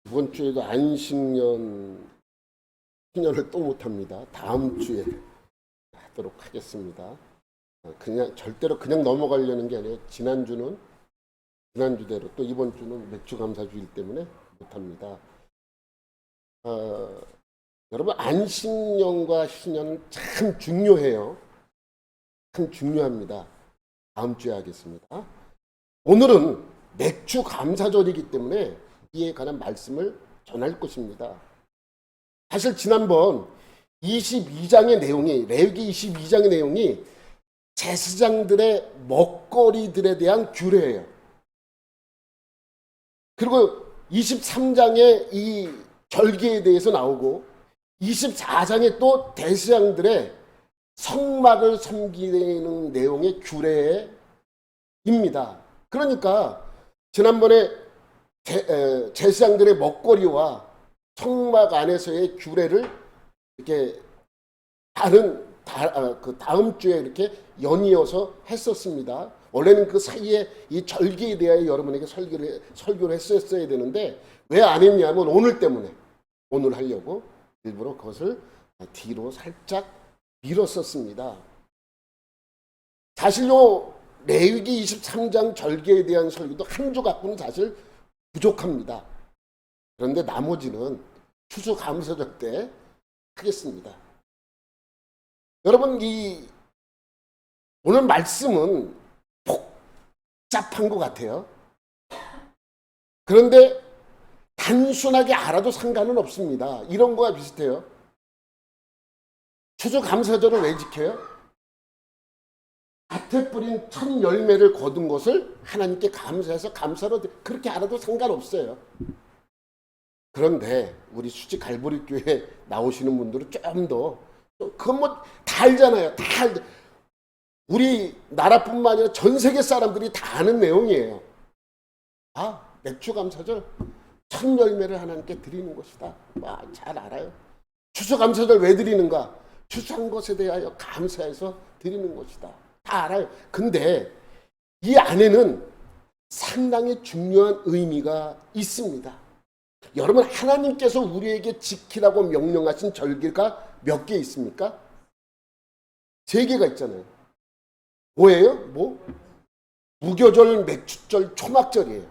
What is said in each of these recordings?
이번 주에도 안식년 신년을 또 못합니다. 다음 주에 하도록 하겠습니다. 그냥 절대로 그냥 넘어가려는 게 아니에요. 지난주대로 또 이번 주는 맥주 감사주일 때문에 못합니다. 여러분 안식년과 신년은 참 중요해요. 참 중요합니다. 다음 주에 하겠습니다. 오늘은 맥주 감사절이기 때문에 이에 관한 말씀을 전할 것입니다. 사실 지난번 22장의 내용이 레위기 22장의 내용이 제사장들의 먹거리들에 대한 규례예요. 그리고 23장에 이 절기에 대해서 나오고 24장에 또 대제사장들의 성막을 섬기는 내용의 규례입니다. 그러니까 지난번에 제사장들의 먹거리와 성막 안에서의 규례를 이렇게 다음 주에 이렇게 연이어서 했었습니다. 원래는 그 사이에 이 절기에 대하여 여러분에게 설교를 했었어야 되는데 왜 안 했냐면 오늘 때문에 오늘 하려고 일부러 그것을 뒤로 살짝 미뤘었습니다. 사실 요 레위기 23장 절기에 대한 설교도 한 주 갖고는 사실 부족합니다. 그런데 나머지는 추수감사절 때 하겠습니다. 여러분 오늘 말씀은 복잡한 것 같아요. 그런데 단순하게 알아도 상관은 없습니다. 이런 거와 비슷해요. 추수감사절을 왜 지켜요? 밭에 뿌린 첫 열매를 거둔 것을 하나님께 감사해서 감사로 그렇게 알아도 상관없어요. 그런데 우리 수지 갈보리 교회 나오시는 분들은 좀 더 그건 뭐 다 알잖아요. 다 우리 나라뿐만 아니라 전 세계 사람들이 다 아는 내용이에요. 맥주 감사절 첫 열매를 하나님께 드리는 것이다. 잘 알아요. 추수감사절 왜 드리는가? 추수한 것에 대하여 감사해서 드리는 것이다. 다 알아요. 근데 이 안에는 상당히 중요한 의미가 있습니다. 여러분 하나님께서 우리에게 지키라고 명령하신 절기가 몇 개 있습니까? 3개가 있잖아요. 뭐예요? 무교절, 맥주절, 초막절이에요.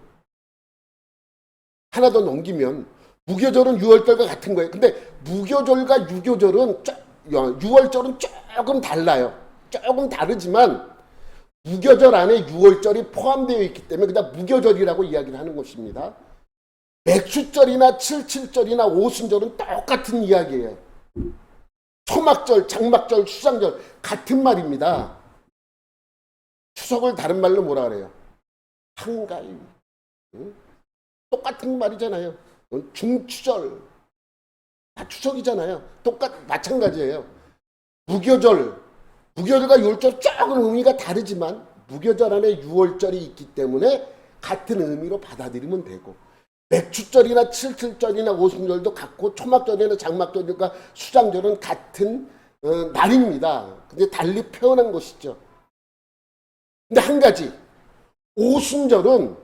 하나 더 넘기면 무교절은 유월절과 같은 거예요. 근데 무교절과 유교절은 6월절은 조금 달라요. 조금 다르지만 무교절 안에 6월절이 포함되어 있기 때문에 그냥 무교절이라고 이야기를 하는 것입니다. 맥주절이나 칠칠절이나 오순절은 똑같은 이야기예요. 초막절, 장막절, 수장절 같은 말입니다. 추석을 다른 말로 뭐라 그래요? 한가위. 똑같은 말이잖아요. 중추절 다 추석이잖아요. 마찬가지예요. 무교절과 유월절 조금 의미가 다르지만 무교절 안에 유월절이 있기 때문에 같은 의미로 받아들이면 되고 맥주절이나 칠칠절이나 오순절도 같고 초막절이나 장막절과 수장절은 같은 날입니다. 근데 달리 표현한 것이죠. 근데 한 가지 오순절은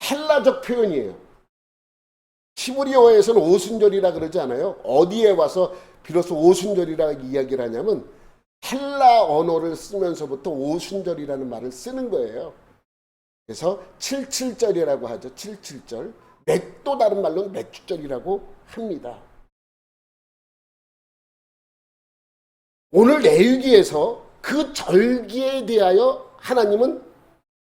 헬라적 표현이에요. 히브리어에서는 오순절이라 그러지 않아요. 어디에 와서 비로소 오순절이라 이야기를 하냐면 헬라 언어를 쓰면서부터 오순절이라는 말을 쓰는 거예요. 그래서 칠칠절이라고 하죠. 칠칠절. 또 다른 말로는 맥주절이라고 합니다. 오늘 레위기에서 그 절기에 대하여 하나님은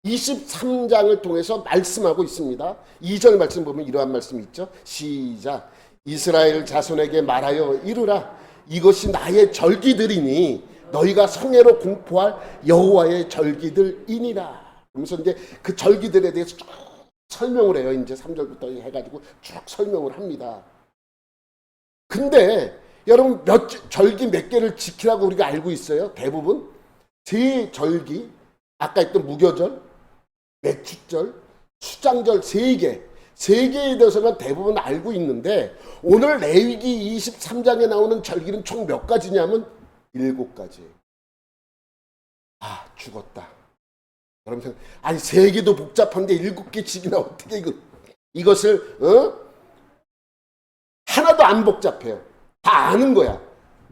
23장을 통해서 말씀하고 있습니다. 2절 말씀 보면 이러한 말씀이 있죠. 시작. 이스라엘 자손에게 말하여 이르라. 이것이 나의 절기들이니 너희가 성회로 공포할 여호와의 절기들이니라. 그러면서 이제 그 절기들에 대해서 쭉 설명을 해요. 이제 3절부터 해가지고 쭉 설명을 합니다. 근데 여러분 절기 몇 개를 지키라고 우리가 알고 있어요? 대부분 제 절기, 아까 했던 무교절, 맥주절, 수장절 3개에 대해서만 대부분 알고 있는데 오늘 레위기 23장에 나오는 절기는 총 몇 가지냐면 7가지예요. 죽었다. 여러분 아니 3개도 복잡한데 7개씩이나 어떻게 이것을 하나도 안 복잡해요. 다 아는 거야.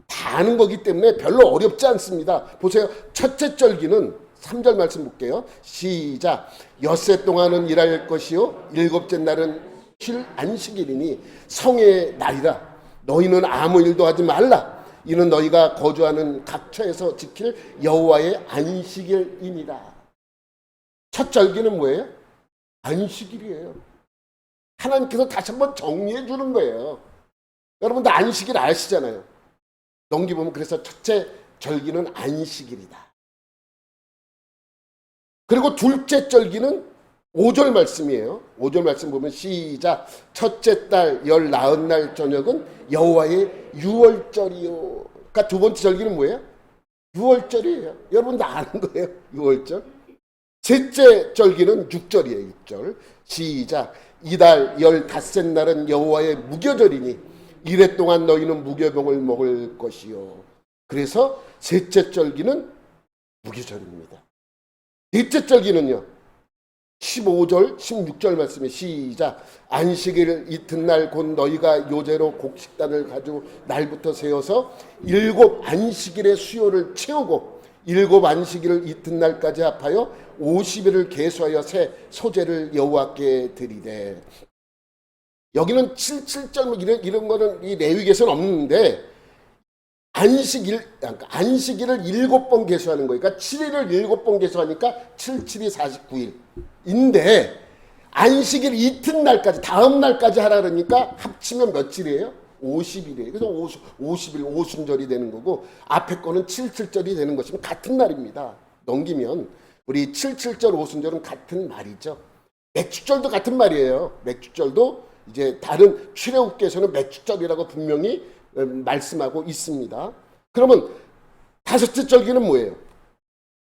다 아는 거기 때문에 별로 어렵지 않습니다. 보세요. 첫째 절기는 3절 말씀 볼게요. 시작. 엿새 동안은 일할 것이요 일곱째 날은 쉴 안식일이니 성의 날이라. 너희는 아무 일도 하지 말라. 이는 너희가 거주하는 각처에서 지킬 여호와의 안식일이니라. 첫 절기는 뭐예요? 안식일이에요. 하나님께서 다시 한번 정리해 주는 거예요. 여러분들 안식일 아시잖아요. 넘기보면 그래서 첫째 절기는 안식일이다. 그리고 둘째 절기는 5절 말씀이에요. 5절 말씀 보면 시작. 첫째 달 19날 저녁은 여호와의 유월절이요. 그러니까 두 번째 절기는 뭐예요? 유월절이에요. 여러분 다 아는 거예요. 유월절. 셋째 절기는 6절이에요. 6절. 시작. 이달 15날은 여호와의 무교절이니 이래 동안 너희는 무교병을 먹을 것이요. 그래서 셋째 절기는 무교절입니다. 넷째 절기는요. 15절 16절 말씀에 시작. 안식일 이튿날 곧 너희가 요제로 곡식단을 가지고 날부터 세워서 7 안식일의 수요를 채우고 7 안식일을 이튿날까지 합하여 50일을 계수하여 새 소제를 여호와께 드리되. 여기는 77절 이런 거는 이 레위기에서는 없는데 안식일을 7번 계수하는 거예요. 그러니까 7일을 7번 계수하니까 7, 7이 49일인데 안식일 이튿날까지 다음 날까지 하라 그러니까 합치면 며칠이에요? 50일이에요. 그래서 50일 오순절이 되는 거고 앞에 거는 77절이 되는 것이면 같은 날입니다. 넘기면 우리 77절 오순절은 같은 말이죠. 맥주절도 같은 말이에요. 맥주절도 이제 다른 출애굽기에서는 맥주절이라고 분명히 말씀하고 있습니다. 그러면 다섯째 절기는 뭐예요?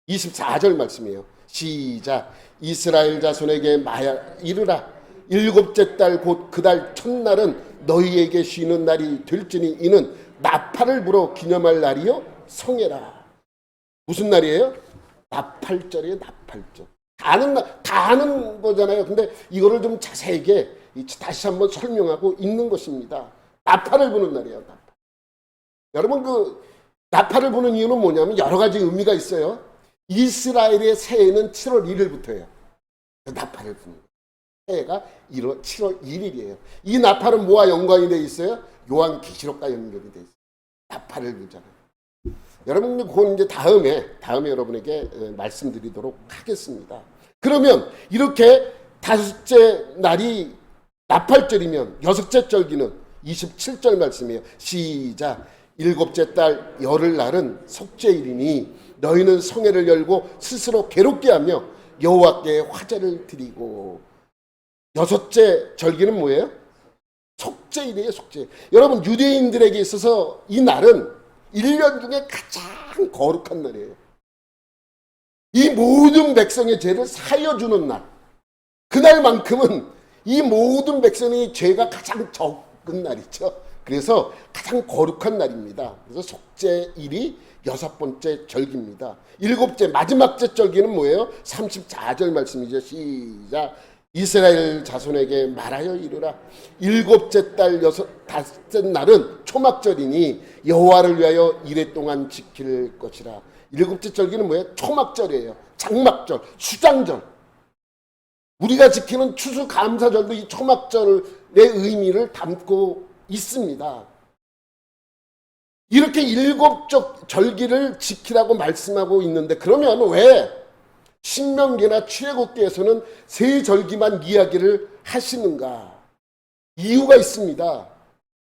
24절 말씀이에요. 시작. 이스라엘 자손에게 이르라. 7째 달 곧 그 달 첫날은 너희에게 쉬는 날이 될지니 이는 나팔을 불어 기념할 날이요 성회라. 무슨 날이에요? 나팔절이에요. 나팔절. 다 아는 거잖아요. 근데 이거를 좀 자세하게 다시 한번 설명하고 있는 것입니다. 나팔을 부는 날이에요. 나팔. 여러분 그 나팔을 부는 이유는 뭐냐면 여러 가지 의미가 있어요. 이스라엘의 새해는 7월 1일부터예요. 나팔을 부는 거예요. 새해가 7월 1일이에요. 이 나팔은 뭐와 연관이 되어 있어요? 요한계시록과 연결이 되어 있어요. 나팔을 불잖아요. 여러분 그건 이제 다음에 여러분에게 말씀드리도록 하겠습니다. 그러면 이렇게 다섯째 날이 나팔절이면 여섯째 절기는 27절 말씀이에요. 시작. 7째 달 열흘날은 속죄일이니 너희는 성회를 열고 스스로 괴롭게 하며 여호와께 화제를 드리고. 여섯째 절기는 뭐예요? 속죄일이에요. 속죄일. 여러분 유대인들에게 있어서 이 날은 1년 중에 가장 거룩한 날이에요. 이 모든 백성의 죄를 사여주는 날. 그날만큼은 이 모든 백성의 죄가 가장 적은 날이죠. 그래서 가장 거룩한 날입니다. 그래서 속죄일이 6번째 절기입니다. 7째 마지막째 절기는 뭐예요? 34절 말씀이죠. 시작. 이스라엘 자손에게 말하여 이르라. 7째 달 다섯째 날은 초막절이니 여호와를 위하여 이래 동안 지킬 것이라. 7째 절기는 뭐예요? 초막절이에요. 장막절, 수장절. 우리가 지키는 추수감사절도 이 초막절의 의미를 담고 있습니다. 이렇게 7 절기를 지키라고 말씀하고 있는데 그러면 왜 신명기나 출애굽기에서는 세 절기만 이야기를 하시는가? 이유가 있습니다.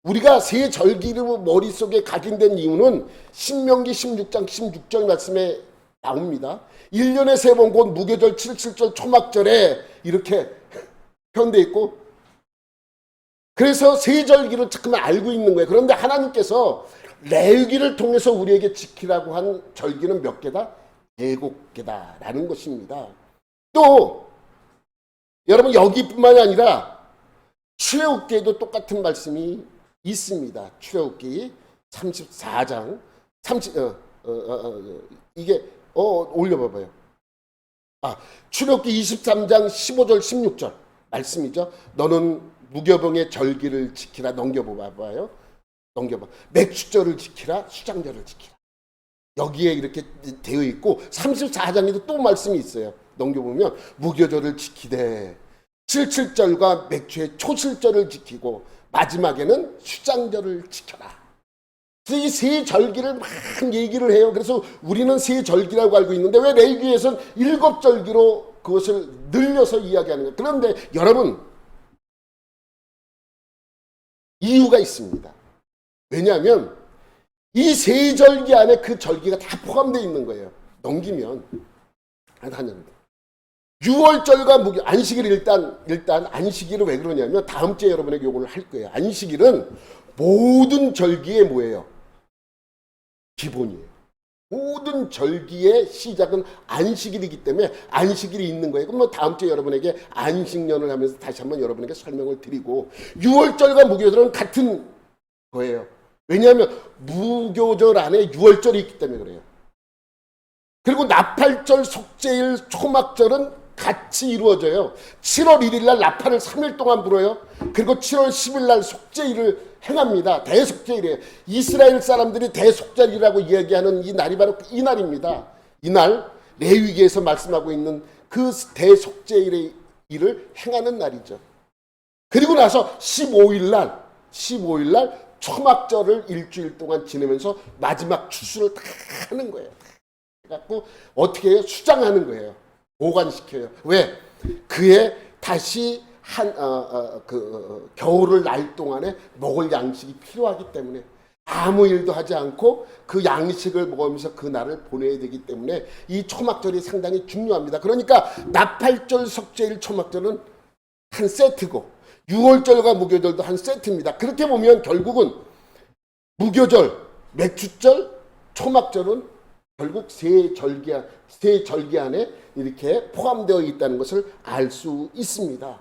우리가 세 절기를 머릿속에 각인된 이유는 신명기 16장 16절 말씀에 나옵니다. 1년에 3번 곧 무교절, 77절, 초막절에 이렇게 표현되어 있고 그래서 세 절기를 잠깐만 알고 있는 거예요. 그런데 하나님께서 레위기를 통해서 우리에게 지키라고 한 절기는 몇 개다? 7개다라는 것입니다. 또 여러분 여기뿐만이 아니라 출애굽기에도 똑같은 말씀이 있습니다. 출애굽기 34장 이게 올려봐봐요. 출애굽기 23장 15절 16절 말씀이죠. 너는 무교병의 절기를 지키라. 넘겨봐봐요. 넘겨봐. 맥주절을 지키라. 수장절을 지키라. 여기에 이렇게 되어 있고 34장에도 또 말씀이 있어요. 넘겨보면 무교절을 지키되 77절과 맥주의 초실절을 지키고 마지막에는 수장절을 지켜라. 이 세 절기를 막 얘기를 해요. 그래서 우리는 세 절기라고 알고 있는데 왜 레위기에서는 7절기로 그것을 늘려서 이야기하는 거예요. 그런데 여러분, 이유가 있습니다. 왜냐하면 이 세 절기 안에 그 절기가 다 포함되어 있는 거예요. 넘기면 하나님 6월절과 무교 안식일 일단 안식일은 왜 그러냐면 다음 주에 여러분에게 요걸 할 거예요. 안식일은 모든 절기의 뭐예요? 기본이에요. 모든 절기의 시작은 안식일이기 때문에 안식일이 있는 거예요. 그럼 뭐 다음 주에 여러분에게 안식년을 하면서 다시 한번 여러분에게 설명을 드리고 6월절과 무교절은 같은 거예요. 왜냐하면 무교절 안에 6월절이 있기 때문에 그래요. 그리고 나팔절, 속죄일, 초막절은 같이 이루어져요. 7월 1일 날 나팔을 3일 동안 불어요. 그리고 7월 10일 날 속죄일을 행합니다. 대속죄일이에요. 이스라엘 사람들이 대속죄일이라고 이야기하는 이 날이 바로 이 날입니다. 이날 레위기에서 말씀하고 있는 그 대속죄일의 일을 행하는 날이죠. 그리고 나서 15일 날 초막절을 일주일 동안 지내면서 마지막 추수를 다 하는 거예요. 갖고 어떻게 해요? 수장하는 거예요. 보관시켜요. 왜? 그의 다시 겨울을 날 동안에 먹을 양식이 필요하기 때문에 아무 일도 하지 않고 그 양식을 먹으면서 그 날을 보내야 되기 때문에 이 초막절이 상당히 중요합니다. 그러니까 나팔절, 속죄일, 초막절은 한 세트고 6월절과 무교절도 한 세트입니다. 그렇게 보면 결국은 무교절, 맥주절, 초막절은 결국 세 절기 안에 이렇게 포함되어 있다는 것을 알 수 있습니다.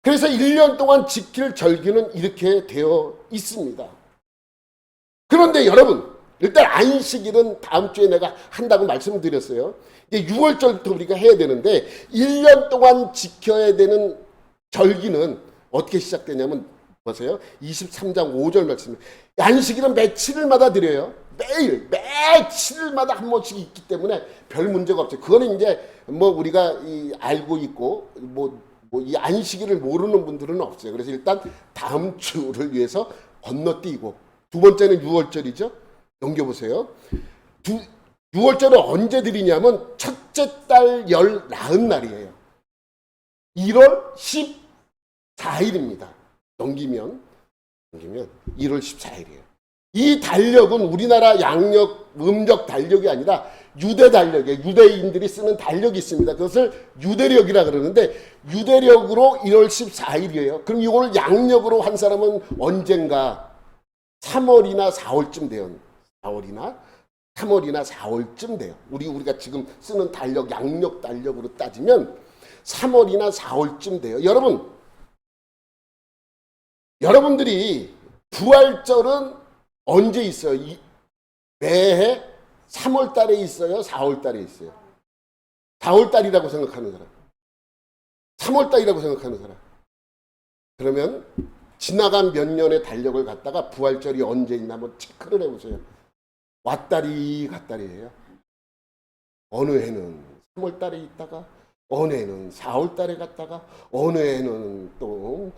그래서 1년 동안 지킬 절기는 이렇게 되어 있습니다. 그런데 여러분, 일단 안식일은 다음 주에 내가 한다고 말씀드렸어요. 이제 6월절부터 우리가 해야 되는데 1년 동안 지켜야 되는 절기는 어떻게 시작되냐면 보세요. 23장 5절 말씀입니다. 안식일은 매 7일마다 드려요. 매일 7일마다 한 번씩 있기 때문에 별 문제가 없어요. 그거는 이제 뭐 우리가 알고 있고 뭐 이 안식일을 모르는 분들은 없어요. 그래서 일단 다음 주를 위해서 건너뛰고 두 번째는 6월절이죠. 넘겨보세요. 6월절은 언제 드리냐면 첫째 달 열 나은 날이에요. 1월 14일입니다. 넘기면 1월 14일이에요. 이 달력은 우리나라 양력, 음력 달력이 아니라 유대 달력이에요. 유대인들이 쓰는 달력이 있습니다. 그것을 유대력이라 그러는데 유대력으로 1월 14일이에요. 그럼 이걸 양력으로 한 사람은 언젠가 3월이나 4월쯤 돼요. 3월이나 4월쯤 돼요. 우리가 지금 쓰는 달력, 양력 달력으로 따지면 3월이나 4월쯤 돼요. 여러분들이 부활절은 언제 있어요? 매해 3월 달에 있어요? 4월 달에 있어요? 4월 달이라고 생각하는 사람. 3월 달이라고 생각하는 사람. 그러면 지나간 몇 년의 달력을 갖다가 부활절이 언제 있나 한번 체크를 해보세요. 왔다리 갔다리예요. 어느 해는 3월 달에 있다가 어느 해는 4월 달에 갔다가 어느 해는 또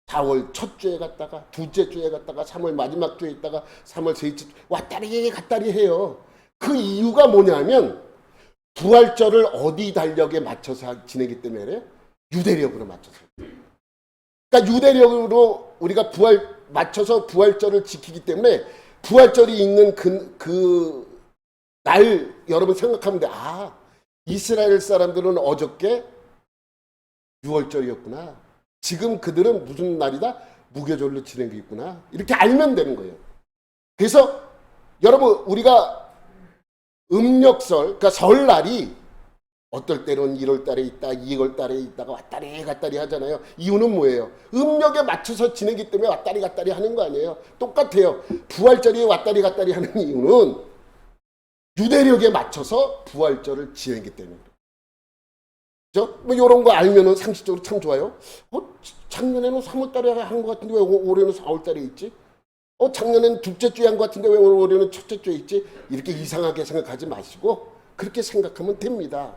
4월 첫 주에 갔다가 둘째 주에 갔다가 3월 마지막 주에 있다가 3월 셋째 주 왔다리 갔다리 해요. 그 이유가 뭐냐면 부활절을 어디 달력에 맞춰서 지내기 때문에 그래요? 유대력으로 맞춰서. 그러니까 유대력으로 우리가 맞춰서 부활절을 지키기 때문에 부활절이 있는 그 날 여러분 생각하면 돼. 아, 이스라엘 사람들은 어저께 6월절이었구나. 지금 그들은 무슨 날이다? 무교절로 지내고 있구나. 이렇게 알면 되는 거예요. 그래서 여러분 우리가 음력설, 그러니까 설날이 어떨 때는 1월 달에 있다, 2월 달에 있다가 왔다리 갔다리 하잖아요. 이유는 뭐예요? 음력에 맞춰서 지내기 때문에 왔다리 갔다리 하는 거 아니에요? 똑같아요. 부활절이 왔다리 갔다리 하는 이유는 유대력에 맞춰서 부활절을 지내기 때문에. 그죠? 뭐 이런 거 알면은 상식적으로 참 좋아요. 작년에는 3월 달에 한 것 같은데 왜 올해는 4월 달에 있지? 작년에는 둘째 주에 한 것 같은데 왜 올해는 첫째 주에 있지? 이렇게 이상하게 생각하지 마시고 그렇게 생각하면 됩니다.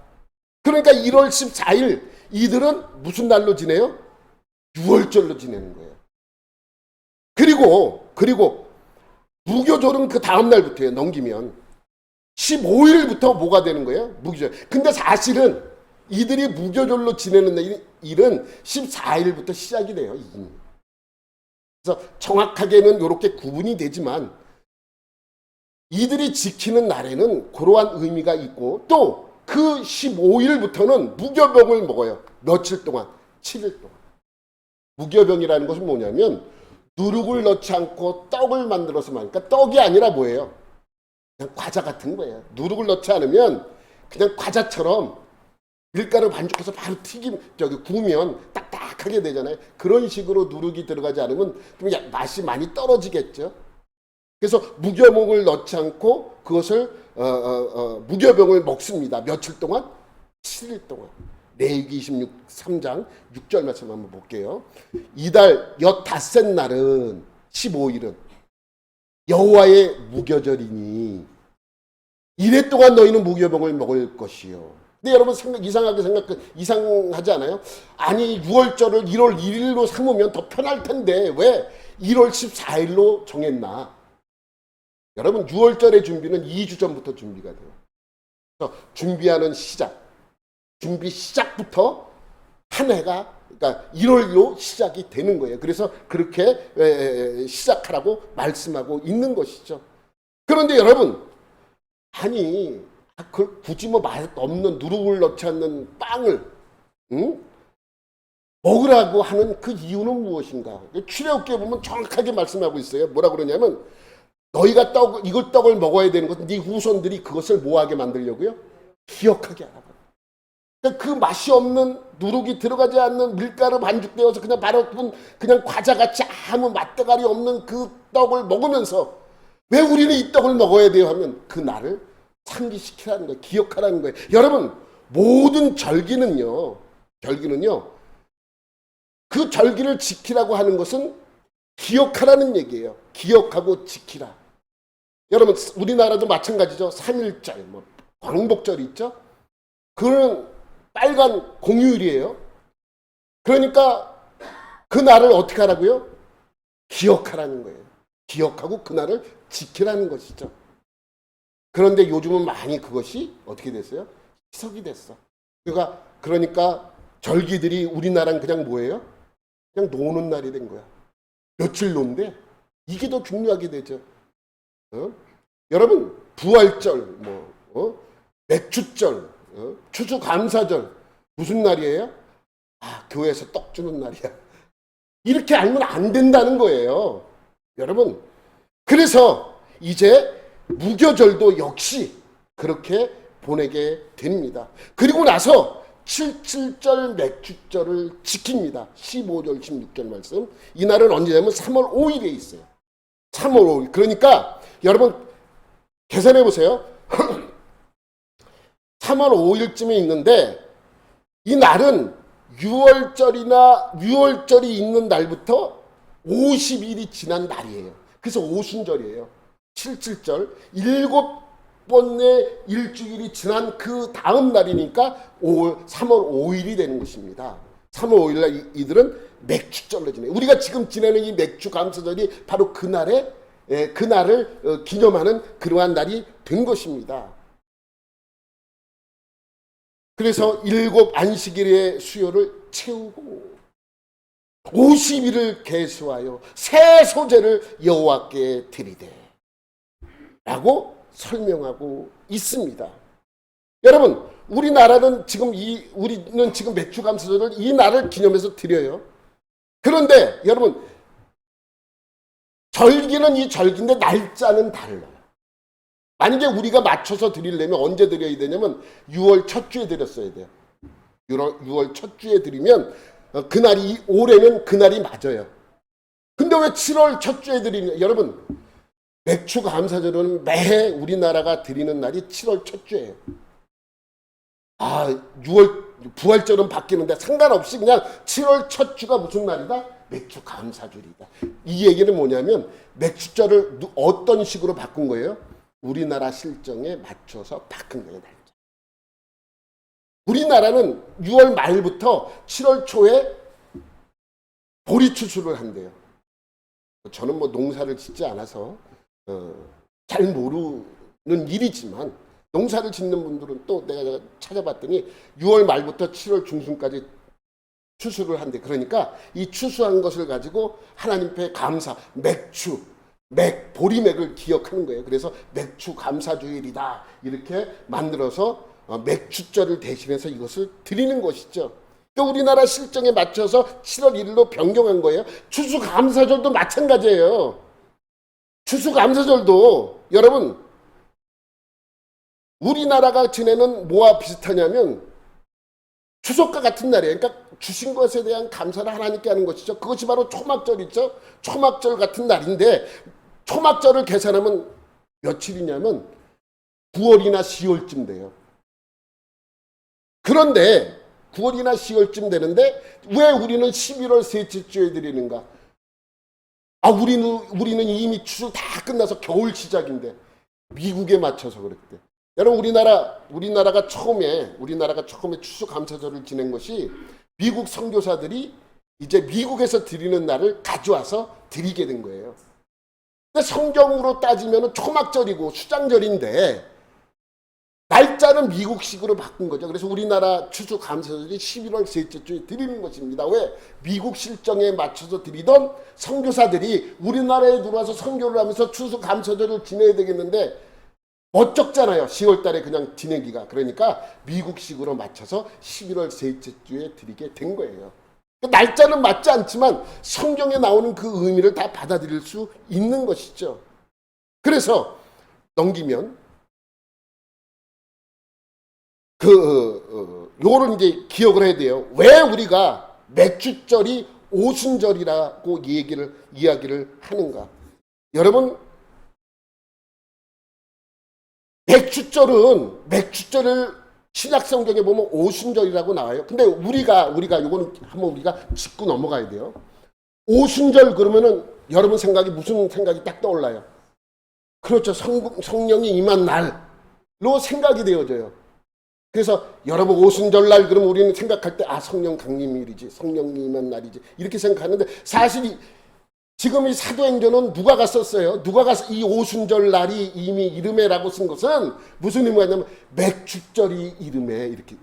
그러니까 1월 14일 이들은 무슨 날로 지내요? 유월절로 지내는 거예요. 그리고 무교절은 그 다음 날부터예요. 넘기면 15일부터 뭐가 되는 거예요? 무교절. 근데 사실은 이들이 무교절로 지내는 일은 14일부터 시작이 돼요. 그래서 정확하게는 이렇게 구분이 되지만 이들이 지키는 날에는 그러한 의미가 있고 또 그 15일부터는 무교병을 먹어요. 며칠 동안? 7일 동안. 무교병이라는 것은 뭐냐면 누룩을 넣지 않고 떡을 만들어서 그러니까 떡이 아니라 뭐예요? 그냥 과자 같은 거예요. 누룩을 넣지 않으면 그냥 과자처럼 밀가루 반죽해서 바로 구우면 딱딱하게 되잖아요. 그런 식으로 누룩이 들어가지 않으면 좀 맛이 많이 떨어지겠죠. 그래서 무교병을 넣지 않고 그것을 무교병을 먹습니다. 며칠 동안? 7일 동안. 레위기 3장 6절 말씀 한번 볼게요. 이달 15날은 15일은 여호와의 무교절이니 이래 동안 너희는 무교병을 먹을 것이요. 근데 여러분 이상하지 않아요? 아니 6월절을 1월 1일로 삼으면 더 편할 텐데 왜 1월 14일로 정했나? 여러분 6월절의 준비는 2주 전부터 준비가 돼요. 그래서 준비하는 준비 시작부터 한 해가 그러니까 1월로 시작이 되는 거예요. 그래서 그렇게 시작하라고 말씀하고 있는 것이죠. 그런데 여러분 아니 굳이 뭐 맛 없는 누룩을 넣지 않는 빵을 먹으라고 하는 그 이유는 무엇인가? 출애굽기에 보면 정확하게 말씀하고 있어요. 뭐라 그러냐면 너희가 이걸 떡을 먹어야 되는 것은 네 후손들이 그것을 뭐하게 만들려고요? 기억하게 하라고. 그러니까 그 맛이 없는 누룩이 들어가지 않는 밀가루 반죽되어서 그냥 바로 그냥 과자같이 아무 맛대가리 없는 그 떡을 먹으면서 왜 우리는 이 떡을 먹어야 돼요 하면 그 날을 상기시키라는 거예요. 기억하라는 거예요. 여러분 모든 절기는요 그 절기를 지키라고 하는 것은 기억하라는 얘기예요. 기억하고 지키라. 여러분 우리나라도 마찬가지죠. 3.1절 광복절 있죠. 그거는 빨간 공휴일이에요. 그러니까 그 날을 어떻게 하라고요? 기억하라는 거예요. 기억하고 그 날을 지키라는 것이죠. 그런데 요즘은 많이 그것이 어떻게 됐어요? 희석이 됐어. 그러니까 절기들이 우리나라는 그냥 뭐예요? 그냥 노는 날이 된 거야. 며칠 논데 이게 더 중요하게 되죠. 여러분 부활절, 맥주절, 추수감사절 무슨 날이에요? 교회에서 떡 주는 날이야. 이렇게 알면 안 된다는 거예요. 여러분 그래서 이제 무교절도 역시 그렇게 보내게 됩니다. 그리고 나서 77절 맥주절을 지킵니다. 15절 16절 말씀. 이날은 언제냐면 3월 5일에 있어요. 3월 5일. 그러니까 여러분 계산해 보세요. 3월 5일쯤에 있는데 이 날은 6월절이 있는 날부터 50일이 지난 날이에요. 그래서 오순절이에요. 77절 7번의 일주일이 지난 그 다음 날이니까 3월 5일이 되는 것입니다. 3월 5일날 이들은 맥주절로 지내요. 우리가 지금 지내는 이 맥주 감사절이 바로 그날을 기념하는 그러한 날이 된 것입니다. 그래서 7 안식일의 수요를 채우고 50일을 계수하여 새 소재를 여호와께 드리되 라고 설명하고 있습니다. 여러분 우리는 지금 맥주 감사절을 이 날을 기념해서 드려요. 그런데 여러분 절기는 이 절기인데 날짜는 달라요. 만약에 우리가 맞춰서 드리려면 언제 드려야 되냐면 6월 첫 주에 드렸어야 돼요. 6월 첫 주에 드리면 그날이 올해는 그날이 맞아요. 근데 왜 7월 첫 주에 드리냐? 여러분 맥주 감사절은 매해 우리나라가 드리는 날이 7월 첫 주예요. 6월 부활절은 바뀌는데 상관없이 그냥 7월 첫 주가 무슨 날이다? 맥주 감사절이다. 이 얘기는 뭐냐면 맥주절을 어떤 식으로 바꾼 거예요? 우리나라 실정에 맞춰서 바꾼 거예요. 날짜. 우리나라는 6월 말부터 7월 초에 보리 추수를 한대요. 저는 뭐 농사를 짓지 않아서 잘 모르는 일이지만 농사를 짓는 분들은 또 내가 찾아봤더니 6월 말부터 7월 중순까지 추수를 한대. 그러니까 이 추수한 것을 가지고 하나님 앞에 감사, 맥주, 보리맥을 기억하는 거예요. 그래서 맥주 감사주일이다 이렇게 만들어서 맥주절을 대신해서 이것을 드리는 것이죠. 그러니까 우리나라 실정에 맞춰서 7월 1일로 변경한 거예요. 추수감사절도 마찬가지예요. 추수감사절도 여러분 우리나라가 지내는 뭐와 비슷하냐면 추석과 같은 날이에요. 그러니까 주신 것에 대한 감사를 하나님께 하는 것이죠. 그것이 바로 초막절이죠. 초막절 같은 날인데 초막절을 계산하면 며칠이냐면 9월이나 10월쯤 돼요. 그런데 9월이나 10월쯤 되는데 왜 우리는 11월 셋째 주에 드리는가? 우리는 이미 추수 다 끝나서 겨울 시작인데 미국에 맞춰서 그랬대. 여러분 우리나라가 처음에 추수감사절을 지낸 것이 미국 선교사들이 이제 미국에서 드리는 날을 가져와서 드리게 된 거예요. 근데 성경으로 따지면 초막절이고 수장절인데 날짜는 미국식으로 바꾼 거죠. 그래서 우리나라 추수감사절이 11월 셋째 주에 드리는 것입니다. 왜? 미국 실정에 맞춰서 드리던 선교사들이 우리나라에 들어와서 선교를 하면서 추수감사절을 지내야 되겠는데 어쩍잖아요. 10월 달에 그냥 지내기가. 그러니까 미국식으로 맞춰서 11월 셋째 주에 드리게 된 거예요. 날짜는 맞지 않지만 성경에 나오는 그 의미를 다 받아들일 수 있는 것이죠. 그래서 넘기면 요거를 이제 기억을 해야 돼요. 왜 우리가 맥주절이 오순절이라고 이야기를 하는가? 여러분 맥주절을 신약 성경에 보면 오순절이라고 나와요. 근데 우리가 요거는 한번 우리가 짚고 넘어가야 돼요. 오순절 그러면은 여러분 생각이 무슨 생각이 딱 떠올라요? 그렇죠. 성령이 임한 날로 생각이 되어져요. 그래서 여러분 오순절날 그러면 우리는 생각할 때 성령 강림일이지, 성령이 임한 날이지 이렇게 생각하는데 사실 지금 이 사도행전은 누가가 썼어요. 누가가 이 오순절 날이 이미 이름에라고 쓴 것은 무슨 의미가 있냐면 맥주절이 이름에 이렇게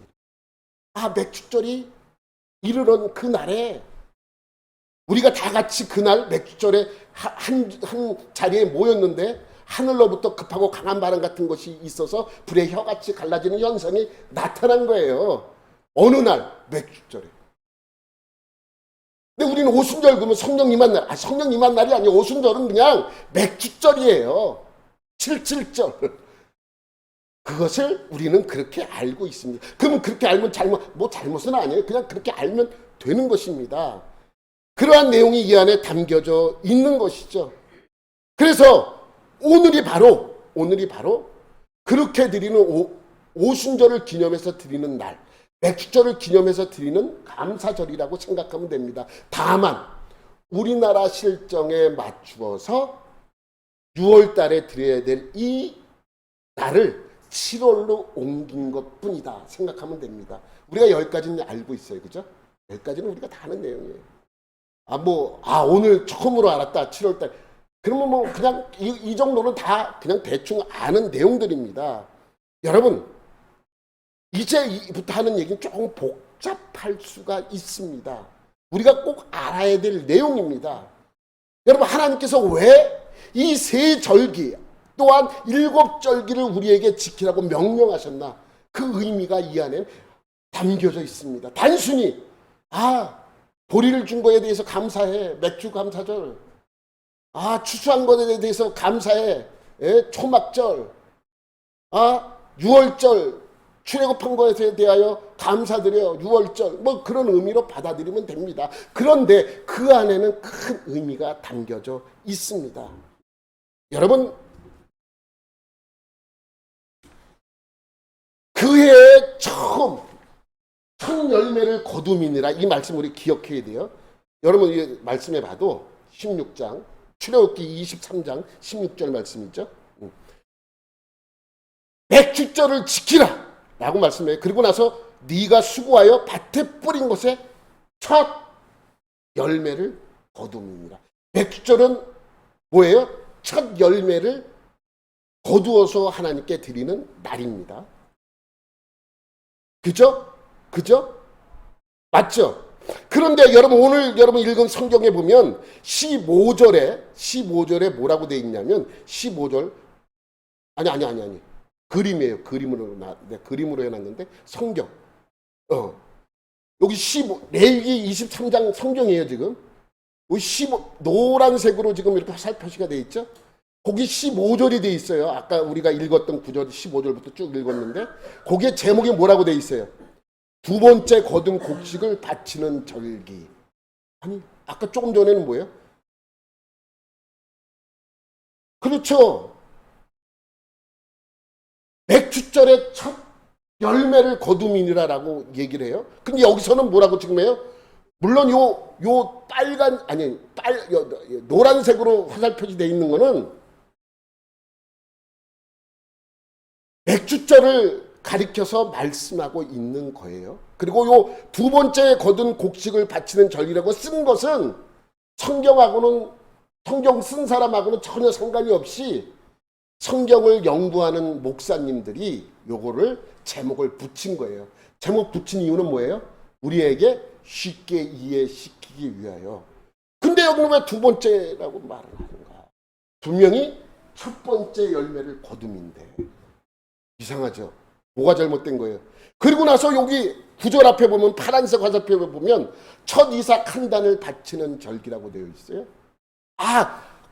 맥주절이 이르던 그 날에 우리가 다 같이 그날 맥주절에 한 자리에 모였는데 하늘로부터 급하고 강한 바람 같은 것이 있어서 불의 혀같이 갈라지는 현상이 나타난 거예요. 어느 날? 맥주절에. 근데 우리는 오순절 그러면 성령 임한 날. 성령 임한 날이 아니에요. 오순절은 그냥 맥주절이에요. 7.7절. 그것을 우리는 그렇게 알고 있습니다. 그러면 그렇게 알면 잘못은 아니에요. 그냥 그렇게 알면 되는 것입니다. 그러한 내용이 이 안에 담겨져 있는 것이죠. 그래서 오늘이 바로 그렇게 드리는 오순절을 기념해서 드리는 날, 맥주절을 기념해서 드리는 감사절이라고 생각하면 됩니다. 다만 우리나라 실정에 맞추어서 6월 달에 드려야 될 이 날을 7월로 옮긴 것뿐이다 생각하면 됩니다. 우리가 여기까지는 알고 있어요. 그죠? 여기까지는 우리가 다 아는 내용이에요. 오늘 처음으로 알았다. 7월 달. 그러면 그냥 이 정도는 다 그냥 대충 아는 내용들입니다. 여러분 이제부터 하는 얘기는 조금 복잡할 수가 있습니다. 우리가 꼭 알아야 될 내용입니다. 여러분 하나님께서 왜 이 세 절기 또한 7절기를 우리에게 지키라고 명령하셨나? 그 의미가 이 안에 담겨져 있습니다. 단순히 보리를 준 거에 대해서 감사해. 맥주 감사절. 추수한 것에 대해서 감사해. 초막절. 6월절. 출애굽한 것에 대하여 감사드려. 6월절. 그런 의미로 받아들이면 됩니다. 그런데 그 안에는 큰 의미가 담겨져 있습니다. 여러분 그해 처음 열매를 거두미니라. 이 말씀 우리 기억해야 돼요. 여러분 이 말씀해 봐도 16장 출애굽기 23장 16절 말씀이죠. 맥주절을 지키라 라고 말씀해요. 그리고 나서 네가 수고하여 밭에 뿌린 것에 첫 열매를 거두미니라. 맥주절은 뭐예요? 첫 열매를 거두어서 하나님께 드리는 날입니다. 그죠? 그죠? 맞죠? 그런데 여러분 오늘 여러분 읽은 성경에 보면 15절에 뭐라고 돼 있냐면 15절 아니 그림이에요. 그림으로 해놨는데 성경 여기 15 레위기 23장 성경이에요. 지금 15 노란색으로 지금 이렇게 화살 표시가 돼 있죠. 거기 15절이 돼 있어요. 아까 우리가 읽었던 9절 15절부터 쭉 읽었는데 거기에 제목이 뭐라고 돼 있어요? 두 번째 거둔 곡식을 바치는 절기. 아니 아까 조금 전에는 뭐예요? 그렇죠. 맥주절의 첫 열매를 거둠이니라라고 얘기를 해요. 근데 여기서는 뭐라고 지금 해요? 물론 요 빨간 노란색으로 화살 표시되어 있는 거는 맥주절을 가리켜서 말씀하고 있는 거예요. 그리고 요 두 번째 거둔 곡식을 바치는 절기라고 쓴 것은 성경하고는 성경 쓴 사람하고는 전혀 상관이 없이 성경을 연구하는 목사님들이 요거를 제목을 붙인 거예요. 제목 붙인 이유는 뭐예요? 우리에게 쉽게 이해시키기 위하여. 근데 여기는 왜 두 번째라고 말을 하는가? 분명히 첫 번째 열매를 거둠인데 이상하죠? 뭐가 잘못된 거예요? 그리고 나서 여기 구절 앞에 보면 파란색 화살표에 보면 첫 이삭 한 단을 바치는 절기라고 되어 있어요.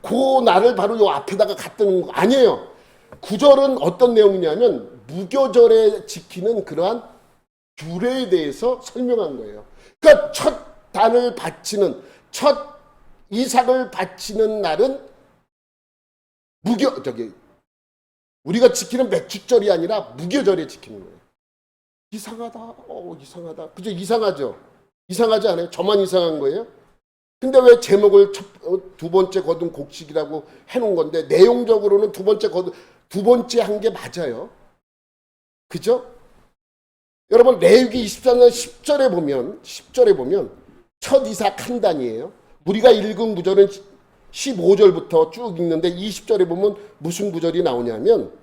그 날을 바로 요 앞에다가 갖다는 거 아니에요. 구절은 어떤 내용이냐면 무교절에 지키는 그러한 규례에 대해서 설명한 거예요. 그러니까 첫 단을 바치는 첫 이삭을 바치는 날은 우리가 지키는 맥주절이 아니라 무교절에 지키는 거예요. 이상하다. 이상하다. 그죠? 이상하죠? 이상하지 않아요? 저만 이상한 거예요? 근데 왜 제목을 두 번째 거둔 곡식이라고 해놓은 건데 내용적으로는 두 번째 한 게 맞아요. 그죠? 여러분 레위기 24장 10절에 보면 첫 이삭 한 단이에요. 우리가 읽은 구절은 15절부터 쭉 읽는데 20절에 보면 무슨 구절이 나오냐면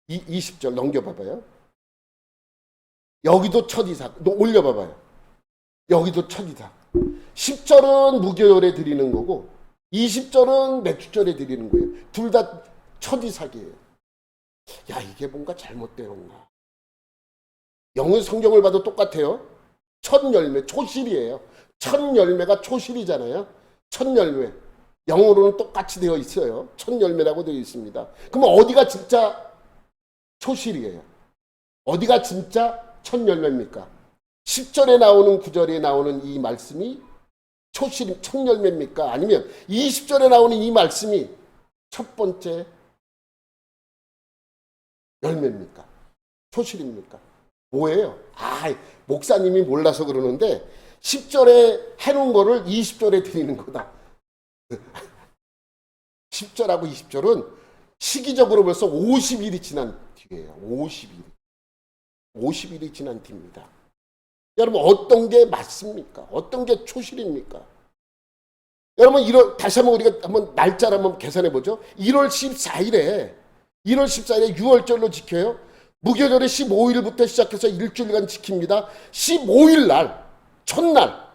20절 넘겨봐봐요. 여기도 첫 이삭. 올려봐봐요. 여기도 첫 이삭. 10절은 무교절에 드리는 거고 20절은 맥주절에 드리는 거예요. 둘 다 첫 이삭이에요. 야, 이게 뭔가 잘못되었나. 영어 성경을 봐도 똑같아요. 첫 열매, 초실이에요. 첫 열매가 초실이잖아요. 첫 열매. 영어로는 똑같이 되어 있어요. 첫 열매라고 되어 있습니다. 그럼 어디가 진짜 초실이에요? 어디가 진짜 첫 열매입니까? 10절에 나오는 9절에 나오는 이 말씀이 초실, 첫 열매입니까? 아니면 20절에 나오는 이 말씀이 첫 번째 열매입니까? 초실입니까? 뭐예요? 목사님이 몰라서 그러는데 10절에 해놓은 거를 20절에 드리는 거다. 10절하고 20절은 시기적으로 벌써 50일이 지난 뒤에요. 50일이 지난 뒤입니다. 여러분 어떤 게 맞습니까? 어떤 게 초실입니까? 여러분 다시 한번 우리가 한번 날짜를 한번 계산해 보죠. 1월 14일에 6월절로 지켜요. 무교절에 15일부터 시작해서 일주일간 지킵니다. 15일 날 첫날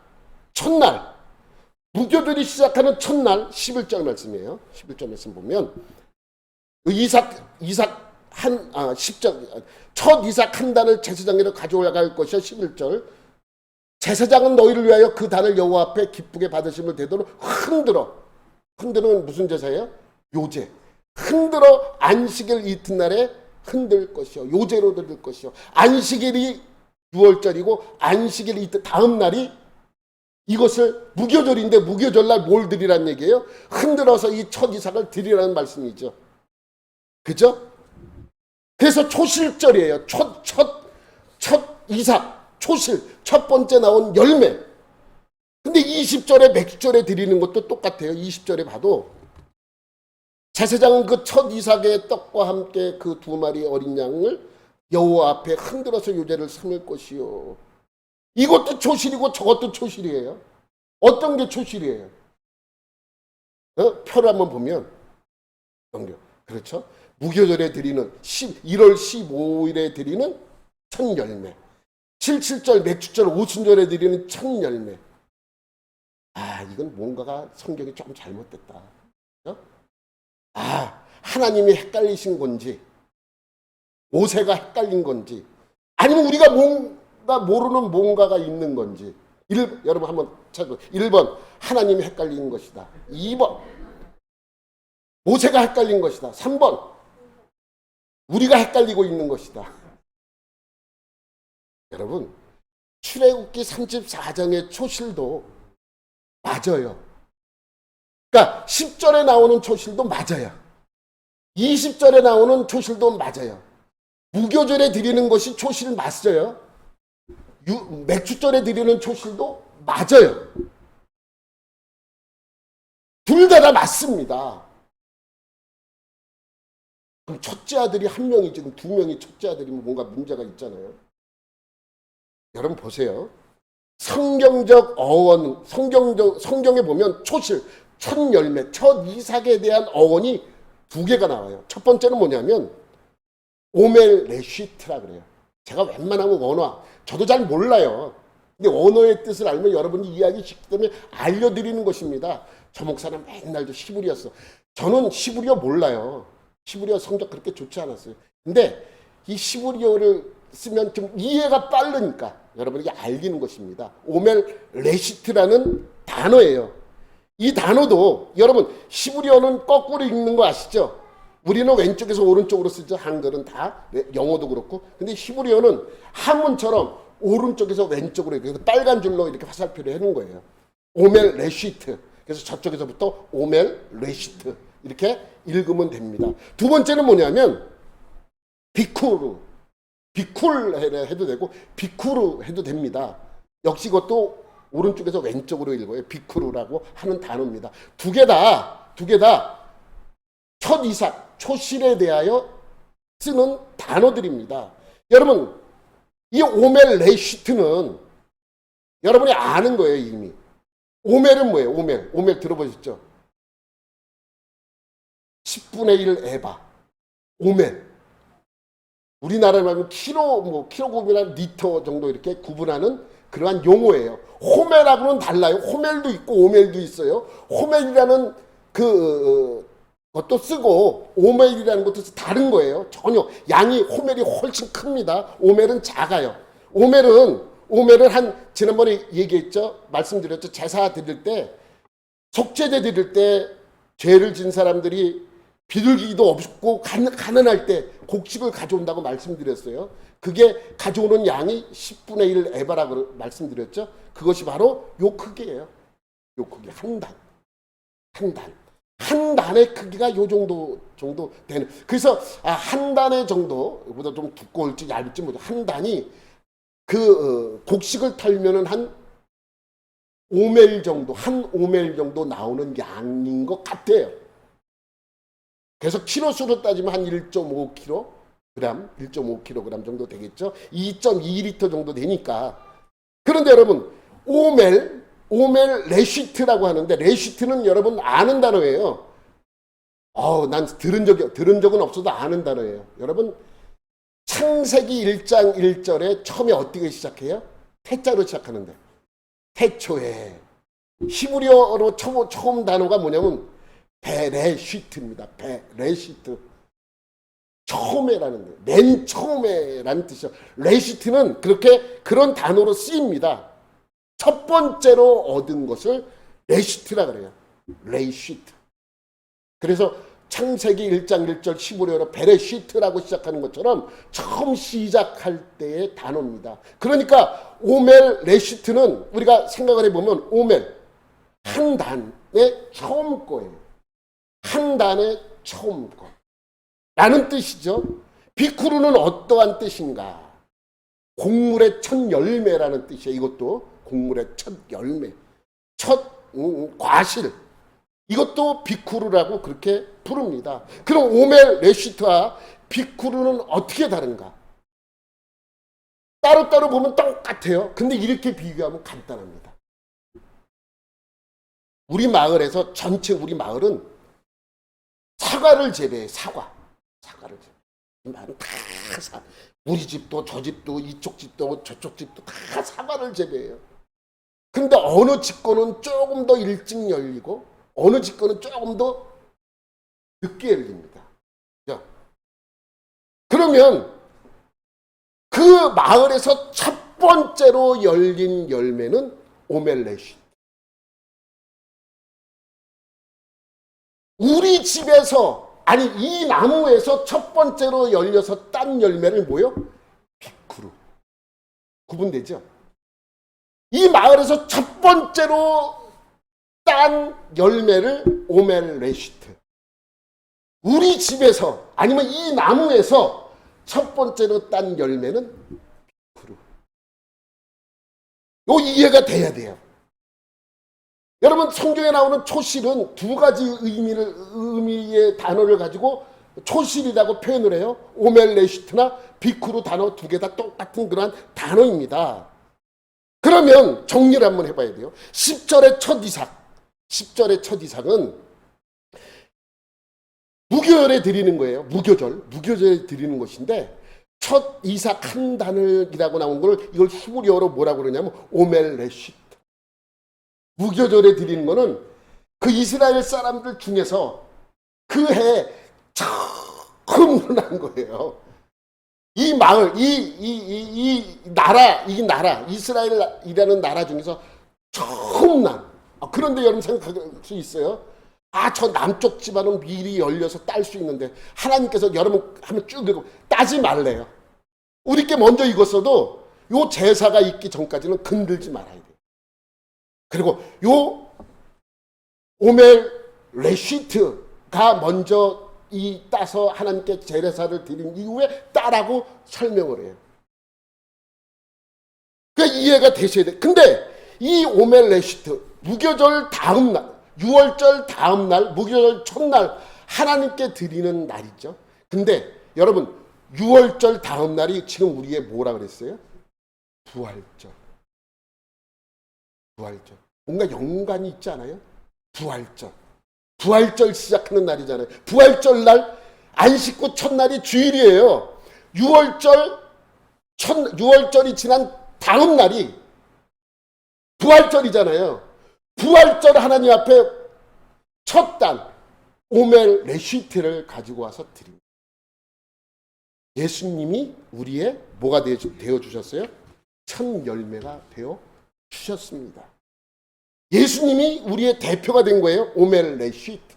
무교절이 시작하는 첫날 11절 말씀이에요. 11절 말씀 보면 첫 이삭 한 단을 제사장에로 가져올라갈 것이요. 11절 제사장은 너희를 위하여 그 단을 여호와 앞에 기쁘게 받으심을 되도록 흔들은 무슨 제사예요? 요제. 흔들어 안식일 이튿날에 흔들 것이요. 요제로 드릴 것이요. 안식일이 6월절이고 안식일 이튿 다음 날이 이것을 무교절인데 무교절날 뭘 드리란 얘기예요? 흔들어서 이 첫 이삭을 드리라는 말씀이죠. 그죠? 그래서 초실절이에요. 첫 이삭. 초실, 첫 번째 나온 열매. 근데 20절에 맥주절에 드리는 것도 똑같아요. 20절에 봐도 제사장은 그 첫 이삭의 떡과 함께 그 두 마리 어린 양을 여호와 앞에 흔들어서 요제를 삼을 것이요. 이것도 초실이고 저것도 초실이에요. 어떤 게 초실이에요? 표를 한번 보면 넘겨. 그렇죠? 무교절에 드리는 1월 15일에 드리는 첫 열매, 77절 맥주절 오순절에 드리는 첫 열매. 아, 이건 뭔가가 성경이 조금 잘못됐다. 그렇죠? 아, 하나님이 헷갈리신 건지, 모세가 헷갈린 건지, 아니면 우리가 뭔가 모르는 뭔가가 있는 건지. 여러분 한번 찾고 1번 하나님이 헷갈린 것이다. 2번 모세가 헷갈린 것이다. 3번 우리가 헷갈리고 있는 것이다. 여러분, 출애굽기 34장의 초실도 맞아요. 그러니까 10절에 나오는 초실도 맞아요. 20절에 나오는 초실도 맞아요. 무교절에 드리는 것이 초실 맞아요. 맥주절에 드리는 초실도 맞아요. 둘 다 맞습니다. 그럼 첫째 아들이 한 명이 지금 두 명이 첫째 아들이면 뭔가 문제가 있잖아요. 여러분 보세요. 성경적 어원, 성경에 보면 초실, 첫 열매, 첫 이삭에 대한 어원이 두 개가 나와요. 첫 번째는 뭐냐면 오멜 레시트라 그래요. 제가 웬만하면 원어, 저도 잘 몰라요. 근데 언어의 뜻을 알면 여러분이 이해하기 쉽기 때문에 알려드리는 것입니다. 저 목사는 맨날 히브리어 써. 저는 히브리어 몰라요. 히브리어 성적 그렇게 좋지 않았어요. 근데 이 히브리어를 쓰면 좀 이해가 빠르니까 여러분에게 알리는 것입니다. 오멜 레시트라는 단어예요. 이 단어도 여러분 히브리어는 거꾸로 읽는 거 아시죠? 우리는 왼쪽에서 오른쪽으로 쓰죠. 한글은 다. 영어도 그렇고. 근데 히브리어는 한문처럼 오른쪽에서 왼쪽으로 이렇게 빨간 줄로 이렇게 화살표를 해놓은 거예요. 오멜 레시트. 그래서 저쪽에서부터 오멜 레시트. 이렇게 읽으면 됩니다. 두 번째는 뭐냐면 비쿠르. 비쿨 해도 되고 비쿠르 해도 됩니다. 역시 그것도 오른쪽에서 왼쪽으로 읽어요. 비쿠르라고 하는 단어입니다. 두 개 다 첫 이삭, 초실에 대하여 쓰는 단어들입니다. 여러분, 이 오멜 레시트는 여러분이 아는 거예요, 이미. 오멜은 뭐예요? 오멜 들어보셨죠? 10분의 1 에바. 오멜. 우리나라로 하면 킬로그램이나 리터 정도 이렇게 구분하는 그러한 용어예요. 호멜하고는 달라요. 호멜도 있고 오멜도 있어요. 호멜이라는 것도 쓰고 오멜이라는 것도 다른 거예요. 전혀 양이 호멜이 훨씬 큽니다. 오멜은 작아요. 오멜을 지난번에 얘기했죠. 말씀드렸죠. 제사 드릴 때, 속죄제 드릴 때 죄를 진 사람들이 비둘기도 없고 가난할 때 곡식을 가져온다고 말씀드렸어요. 그게 가져오는 양이 10분의 1 에바라고 말씀드렸죠. 그것이 바로 요 크기예요. 요 크기 한 단의 크기가 요 정도 되는. 그래서 한 단의 정도보다 좀 두꺼울지 얇을지 모르죠. 한 단이 곡식을 털면은 한 오멜 정도 나오는 양인 것 같아요. 그래서 키로수로 따지면 한 1.5kg, 1.5kg 정도 되겠죠. 2.2리터 정도 되니까. 그런데 여러분, 오멜 레시트라고 하는데, 레시트는 여러분 아는 단어예요. 난 들은 적은 없어도 아는 단어예요. 여러분, 창세기 1장 1절에 처음에 어떻게 시작해요? 태자로 시작하는데, 태초에. 히브리어로 처음 단어가 뭐냐면 베레시트입니다. 베레시트. 처음에라는 거예요. 맨 처음에라는 뜻이죠. 레시트는 그런 단어로 쓰입니다. 첫 번째로 얻은 것을 레시트라 그래요. 레시트. 그래서 창세기 1장 1절 히브리어로 베레시트라고 시작하는 것처럼 처음 시작할 때의 단어입니다. 그러니까 오멜 레시트는 우리가 생각을 해보면 오멜 한 단의 처음 거예요. 한 단의 처음 거. 라는 뜻이죠. 비쿠르는 어떠한 뜻인가? 곡물의 첫 열매라는 뜻이에요. 이것도 곡물의 첫 열매, 첫 과실. 이것도 비쿠르라고 그렇게 부릅니다. 그럼 오멜 레시트와 비쿠르는 어떻게 다른가? 따로따로 보면 똑같아요. 근데 이렇게 비교하면 간단합니다. 우리 마을에서 전체 우리 마을은 사과를 재배해요. 사과를 재배해요. 이 마을은 다 우리 집도 저 집도 이쪽 집도 저쪽 집도 다 사과를 재배해요. 근데 어느 집 거는 조금 더 일찍 열리고 어느 집 거는 조금 더 늦게 열립니다. 그러면 그 마을에서 첫 번째로 열린 열매는 오멜렛이. 우리 집에서 아니 이 나무에서 첫 번째로 열려서 딴 열매를 뭐요? 비쿠르. 구분되죠? 이 마을에서 첫 번째로 딴 열매를 오멜레시트. 우리 집에서 아니면 이 나무에서 첫 번째로 딴 열매는 비쿠르. 요 이해가 돼야 돼요. 여러분 성경에 나오는 초실은 두 가지 의미의 단어를 가지고 초실이라고 표현을 해요. 오멜레시트나 비쿠르 단어 두 개 다 똑같은 그런 단어입니다. 그러면 정리를 한번 해봐야 돼요. 10절의 첫 이삭. 10절의 첫 이삭은 무교절에 드리는 거예요. 무교절에 드리는 것인데 첫 이삭 한 단을이라고 나온 걸 이걸 히브리어로 뭐라고 그러냐면 오멜레시트. 무교절에 드리는 거는 그 이스라엘 사람들 중에서 그 해 처음 일어난 거예요. 이 마을, 이 나라, 이스라엘이라는 나라 중에서 처음 난. 그런데 여러분 생각할 수 있어요. 저 남쪽 집안은 미리 열려서 딸 수 있는데 하나님께서 여러분 하면 쭉 읽고 따지 말래요. 우리께 먼저 익었어도 요 제사가 있기 전까지는 건들지 말아야 돼요. 그리고 요 오멜 레시트가 먼저 이 따서 하나님께 제사를 드린 이후에 따라고 설명을 해요. 그러니까 이해가 되셔야 돼요. 근데 이 오멜 레시트 무교절 다음 날 6월절 다음 날 무교절 첫날 하나님께 드리는 날이죠. 근데 여러분 6월절 다음 날이 지금 우리의 뭐라 그랬어요? 부활절. 뭔가 연관이 있지 않아요? 부활절 시작하는 날이잖아요. 부활절 날 안식구 첫날이 주일이에요. 6월절이 지난 다음 날이 부활절이잖아요. 부활절 하나님 앞에 첫 단 오멜 레시트를 가지고 와서 드립니다. 예수님이 우리의 뭐가 되어 주셨어요? 첫 열매가 되어 주셨습니다. 예수님이 우리의 대표가 된 거예요. 오멜 레시트.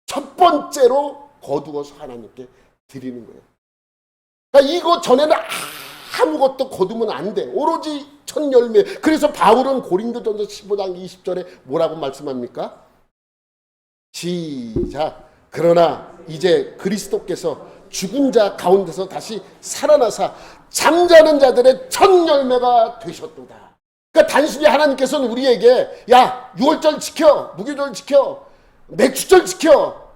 첫 번째로 거두어서 하나님께 드리는 거예요. 그러니까 이거 전에는 아무것도 거두면 안 돼. 오로지 첫 열매. 그래서 바울은 고린도전서 15장 20절에 뭐라고 말씀합니까? 시작. 그러나 이제 그리스도께서 죽은 자 가운데서 다시 살아나사 잠자는 자들의 첫 열매가 되셨도다. 그러니까 단순히 하나님께서는 우리에게 야 6월절 지켜, 무교절 지켜, 맥주절 지켜,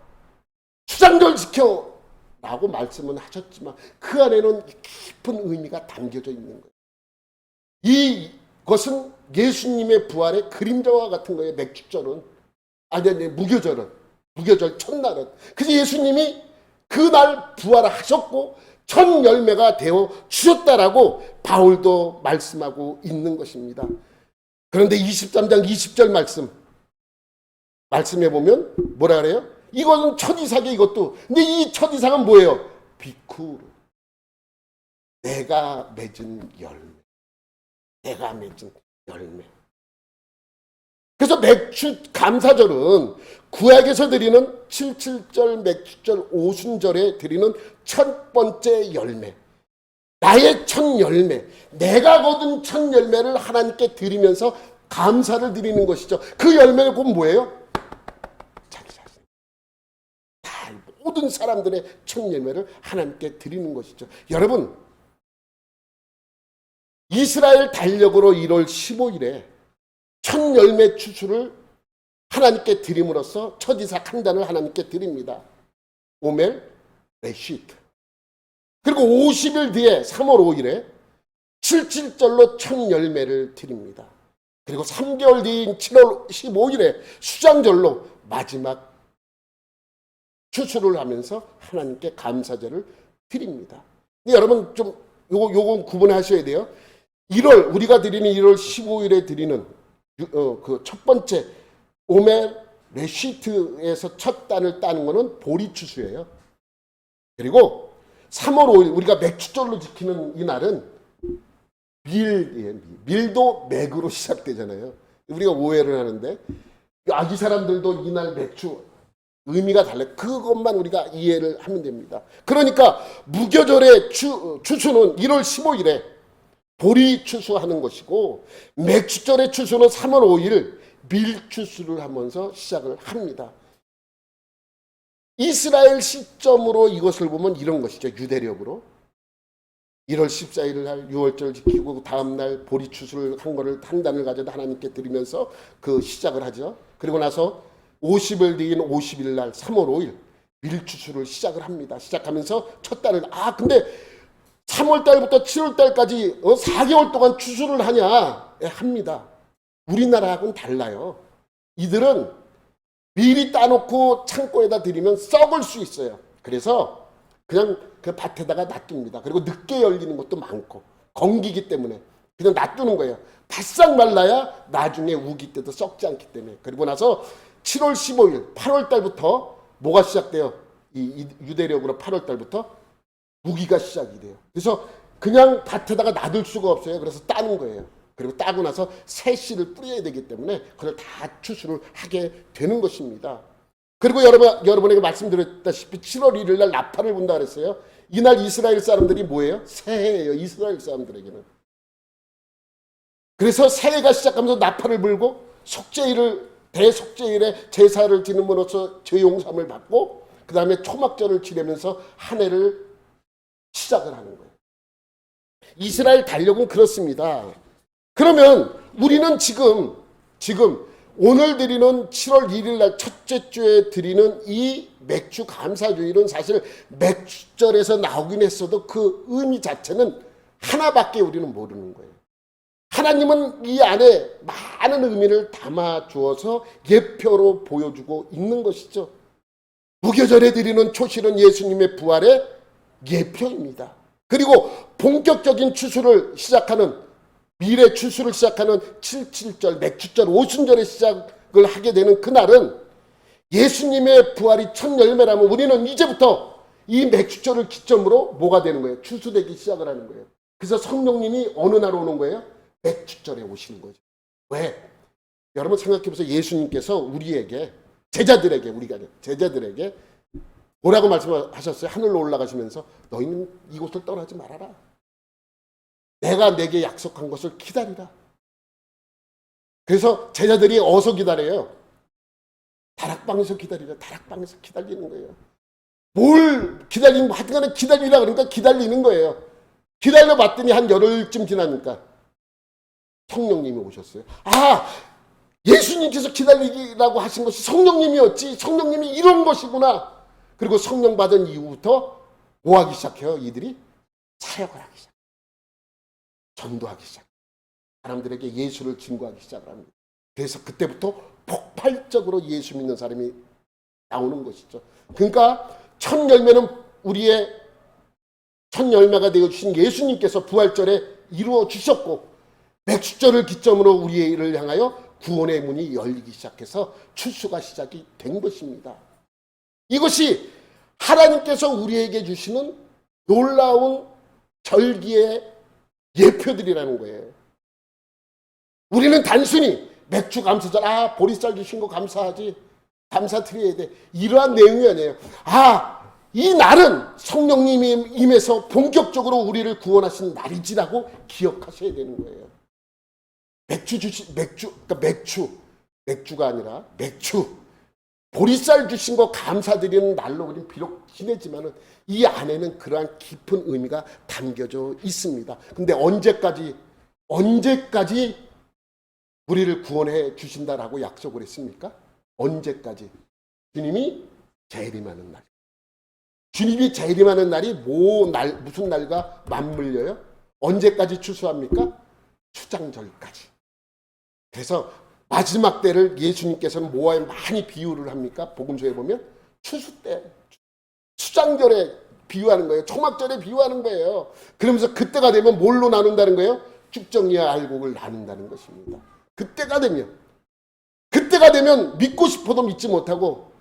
수장절 지켜 라고 말씀은 하셨지만 그 안에는 깊은 의미가 담겨져 있는 거예요. 이것은 예수님의 부활의 그림자와 같은 거예요. 맥주절은 아니 무교절 첫날은. 그래서 예수님이 그날 부활하셨고 첫 열매가 되어 주셨다라고 바울도 말씀하고 있는 것입니다. 그런데 23장 20절 말씀해 보면 뭐라 그래요? 이것은 첫 이삭의 이것도. 근데 이 첫 이삭은 뭐예요? 비쿠르. 내가 맺은 열매. 그래서 맥주 감사절은 구약에서 드리는 77절, 맥주절, 오순절에 드리는 첫 번째 열매. 나의 첫 열매. 내가 거둔 첫 열매를 하나님께 드리면서 감사를 드리는 것이죠. 그 열매는 곧 뭐예요? 자기 자신. 다 모든 사람들의 첫 열매를 하나님께 드리는 것이죠. 여러분, 이스라엘 달력으로 1월 15일에 첫 열매 추수를 하나님께 드림으로써 첫 이삭 한 단을 하나님께 드립니다. 오멜 레시트. 그리고 50일 뒤에 3월 5일에 77절로 첫 열매를 드립니다. 그리고 3개월 뒤인 7월 15일에 수장절로 마지막 추수를 하면서 하나님께 감사제를 드립니다. 근데 여러분 좀 요건 구분하셔야 돼요. 우리가 드리는 1월 15일에 드리는 그 첫 번째 오멜 레시트에서 첫 단을 따는 거는 보리추수예요. 그리고 3월 5일 우리가 맥주절로 지키는 이 날은 밀도 맥으로 시작되잖아요. 우리가 오해를 하는데 이 사람들도 이날 맥주 의미가 달라요. 그것만 우리가 이해를 하면 됩니다. 그러니까 무교절의 추수는 1월 15일에 보리 추수하는 것이고 맥주절의 추수는 3월 5일 밀추수를 하면서 시작을 합니다. 이스라엘 시점으로 이것을 보면 이런 것이죠. 유대력으로 1월 14일 날 6월절 지키고 다음날 보리추수를 한 단을 가져다 하나님께 드리면서 그 시작을 하죠. 그리고 나서 50일 뒤인 50일 날 3월 5일 밀추수를 시작을 합니다. 시작하면서 첫 달을 근데 3월 달부터 7월 달까지 4개월 동안 추수를 하냐? 합니다. 우리나라하고는 달라요. 이들은 미리 따놓고 창고에다 들이면 썩을 수 있어요. 그래서 그냥 그 밭에다가 놔둡니다. 그리고 늦게 열리는 것도 많고 건기기 때문에 그냥 놔두는 거예요. 바싹 말라야 나중에 우기 때도 썩지 않기 때문에. 그리고 나서 7월 15일 8월 달부터 뭐가 시작돼요? 이 유대력으로 8월 달부터 우기가 시작이 돼요. 그래서 그냥 밭에다가 놔둘 수가 없어요. 그래서 따는 거예요. 그리고 따고 나서 새 씨를 뿌려야 되기 때문에 그걸 다 추수를 하게 되는 것입니다. 그리고 여러분에게 말씀드렸다시피 7월 1일 날 나팔을 분다 그랬어요. 이날 이스라엘 사람들이 뭐예요? 새해예요. 이스라엘 사람들에게는. 그래서 새해가 시작하면서 나팔을 불고 대속죄일에 제사를 지냄으로써 죄 용서함을 받고 그 다음에 초막절을 지내면서 한 해를 시작을 하는 거예요. 이스라엘 달력은 그렇습니다. 그러면 우리는 지금 오늘 드리는 7월 1일 날 첫째 주에 드리는 이 맥주 감사주일은 사실 맥주절에서 나오긴 했어도 그 의미 자체는 하나밖에 우리는 모르는 거예요. 하나님은 이 안에 많은 의미를 담아 주어서 예표로 보여주고 있는 것이죠. 무교절에 드리는 초실은 예수님의 부활의 예표입니다. 그리고 본격적인 추수를 시작하는 미래 추수를 시작하는 77절, 맥주절, 오순절에 시작을 하게 되는 그날은 예수님의 부활이 첫 열매라면 우리는 이제부터 이 맥주절을 기점으로 뭐가 되는 거예요? 추수되기 시작을 하는 거예요. 그래서 성령님이 어느 날 오는 거예요? 맥주절에 오시는 거죠. 왜? 여러분 생각해보세요. 예수님께서 우리에게 제자들에게 뭐라고 말씀하셨어요? 하늘로 올라가시면서 너희는 이곳을 떠나지 말아라. 내가 내게 약속한 것을 기다리라. 그래서 제자들이 어디서 기다려요? 다락방에서 기다리라. 다락방에서 기다리는 거예요. 뭘 기다리는, 하여튼간에 기다리라 그러니까 기다리는 거예요. 기다려 봤더니 한 열흘쯤 지나니까 성령님이 오셨어요. 예수님께서 기다리라고 하신 것이 성령님이었지. 성령님이 이런 것이구나. 그리고 성령 받은 이후부터 뭐 하기 시작해요? 이들이 사역을 하기 시작해요. 전도하기 시작해요. 사람들에게 예수를 증거하기 시작을 합니다. 그래서 그때부터 폭발적으로 예수 믿는 사람이 나오는 것이죠. 그러니까 첫 열매는 우리의 첫 열매가 되어주신 예수님께서 부활절에 이루어 주셨고 맥주절을 기점으로 우리를 향하여 구원의 문이 열리기 시작해서 추수가 시작이 된 것입니다. 이것이 하나님께서 우리에게 주시는 놀라운 절기의 예표들이라는 거예요. 우리는 단순히 맥주 감사절, 보리쌀 주신 거 감사하지, 감사드려야 돼, 이러한 내용이 아니에요. 이 날은 성령님이 임해서 본격적으로 우리를 구원하신 날이지라고 기억하셔야 되는 거예요. 맥주가 아니라 보리쌀 주신 거 감사드리는 날로 우리는 비록 지내지만은 이 안에는 그러한 깊은 의미가 담겨져 있습니다. 근데 언제까지 언제까지 우리를 구원해 주신다라고 약속을 했습니까? 언제까지? 주님이 재림하는 날. 주님이 재림하는 날이 무슨 날과 맞물려요? 언제까지 추수합니까? 추장절까지. 그래서 마지막 때를 예수님께서는 뭐에 많이 비유를 합니까? 복음서에 보면 추수 때, 추장절에 비유하는 거예요. 초막절에 비유하는 거예요. 그러면서 그때가 되면 뭘로 나눈다는 거예요? 쭉정이와 알곡을 나눈다는 것입니다. 그때가 되면 믿고 싶어도 믿지 못하고,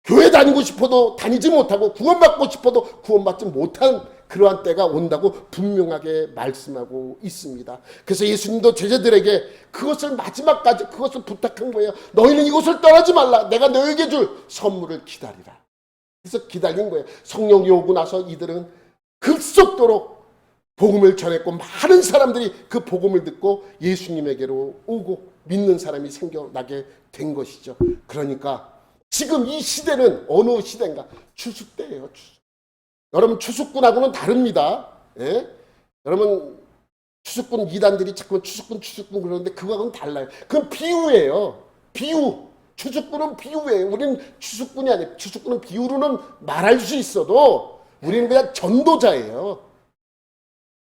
교회 다니고 싶어도 다니지 못하고, 구원받고 싶어도 구원받지 못한 그러한 때가 온다고 분명하게 말씀하고 있습니다. 그래서 예수님도 제자들에게 그것을 마지막까지 그것을 부탁한 거예요. 너희는 이곳을 떠나지 말라. 내가 너에게 줄 선물을 기다리라. 그래서 기다린 거예요. 성령이 오고 나서 이들은 급속도로 복음을 전했고, 많은 사람들이 그 복음을 듣고 예수님에게로 오고 믿는 사람이 생겨나게 된 것이죠. 그러니까 지금 이 시대는 어느 시대인가? 추수 때예요. 여러분, 추수꾼하고는 다릅니다. 예? 여러분, 추수꾼 이단들이 자꾸 추수꾼 그러는데 그거하고는 달라요. 그건 비유예요. 비유. 추수꾼은 비유예요. 우리는 추수꾼이 아니에요. 추수꾼은 비유로는 말할 수 있어도 우리는 그냥 전도자예요.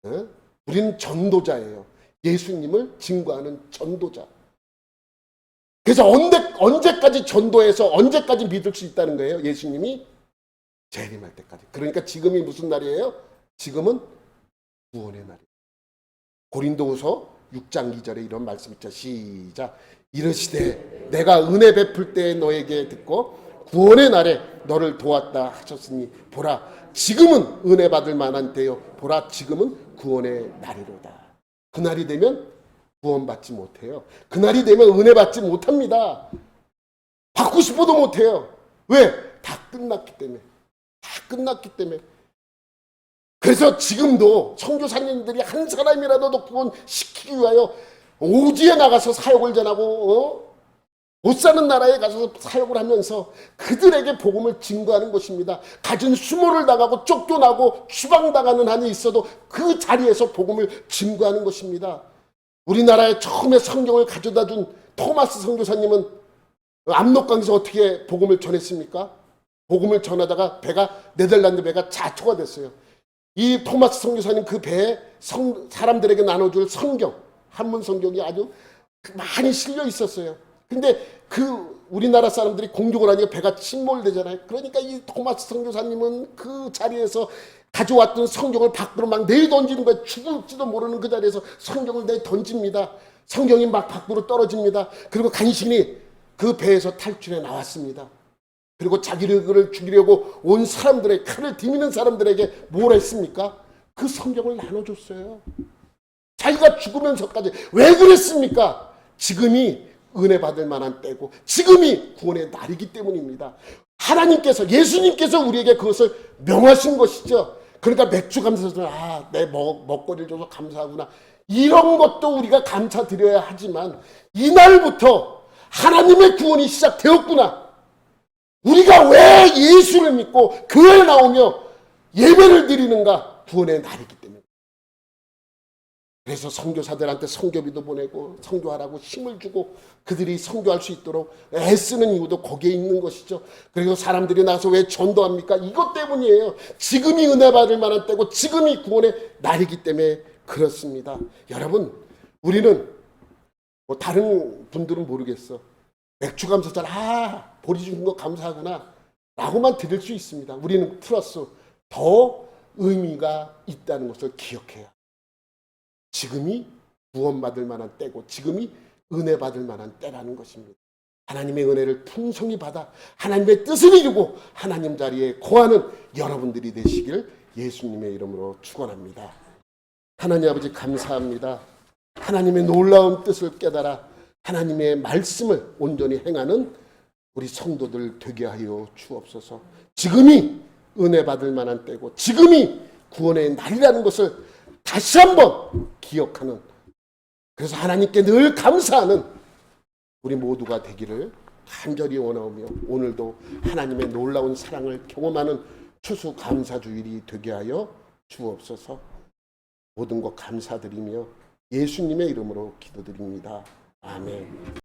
예? 우리는 전도자예요. 예수님을 증거하는 전도자. 그래서 언제까지 전도해서 언제까지 믿을 수 있다는 거예요? 예수님이 재림할 때까지. 그러니까 지금이 무슨 날이에요? 지금은 구원의 날이에요. 고린도후서 6장 2절에 이런 말씀 있죠. 시작. 이르시되 내가 은혜 베풀 때 너에게 듣고 구원의 날에 너를 도왔다 하셨으니 보라 지금은 은혜 받을 만한 때요. 보라 지금은 구원의 날이로다. 그날이 되면 구원받지 못해요. 그날이 되면 은혜 받지 못합니다. 받고 싶어도 못해요. 왜? 다 끝났기 때문에. 그래서 지금도 선교사님들이 한 사람이라도 더 구원시키기 위하여 오지에 나가서 사역을 전하고 못 사는 나라에 가서 사역을 하면서 그들에게 복음을 증거하는 것입니다. 가진 수모를 당하고 쫓겨나고 추방당하는 한이 있어도 그 자리에서 복음을 증거하는 것입니다. 우리나라에 처음에 성경을 가져다 준 토마스 선교사님은 압록강에서 어떻게 복음을 전했습니까? 복음을 전하다가 네덜란드 배가 자초가 됐어요. 이 토마스 선교사님 그 배에 사람들에게 나눠줄 성경, 한문 성경이 아주 많이 실려 있었어요. 근데 우리나라 사람들이 공격을 하니까 배가 침몰되잖아요. 그러니까 이 토마스 선교사님은 그 자리에서 가져왔던 성경을 밖으로 막 내던지는 거예요. 죽을지도 모르는 그 자리에서 성경을 내던집니다. 성경이 막 밖으로 떨어집니다. 그리고 간신히 그 배에서 탈출해 나왔습니다. 그리고 자기를 죽이려고 온 사람들의 칼을 디미는 사람들에게 뭘 했습니까? 그 성경을 나눠줬어요. 자기가 죽으면서까지. 왜 그랬습니까? 지금이 은혜 받을 만한 때고 지금이 구원의 날이기 때문입니다. 하나님께서 예수님께서 우리에게 그것을 명하신 것이죠. 그러니까 맥주 감사절은 내 먹거리를 줘서 감사하구나. 이런 것도 우리가 감사드려야 하지만 이날부터 하나님의 구원이 시작되었구나. 우리가 왜 예수를 믿고 교회에 나오며 예배를 드리는가? 구원의 날이기 때문에. 그래서 선교사들한테 선교비도 보내고 선교하라고 힘을 주고 그들이 선교할 수 있도록 애쓰는 이유도 거기에 있는 것이죠. 그리고 사람들이 나서 왜 전도합니까? 이것 때문이에요. 지금이 은혜 받을 만한 때고 지금이 구원의 날이기 때문에 그렇습니다. 여러분, 우리는 다른 분들은 모르겠어. 맥주 감사절 보리 주신 거 감사하구나 라고만 들을 수 있습니다. 우리는 플러스 더 의미가 있다는 것을 기억해야. 지금이 구원받을 만한 때고 지금이 은혜 받을 만한 때라는 것입니다. 하나님의 은혜를 풍성히 받아 하나님의 뜻을 이루고 하나님 자리에 거하는 여러분들이 되시길 예수님의 이름으로 축원합니다. 하나님 아버지 감사합니다. 하나님의 놀라운 뜻을 깨달아 하나님의 말씀을 온전히 행하는 우리 성도들 되게 하여 주옵소서. 지금이 은혜 받을 만한 때고 지금이 구원의 날이라는 것을 다시 한번 기억하는, 그래서 하나님께 늘 감사하는 우리 모두가 되기를 간절히 원하오며 오늘도 하나님의 놀라운 사랑을 경험하는 추수감사주일이 되게 하여 주옵소서. 모든 것 감사드리며 예수님의 이름으로 기도드립니다. 아멘.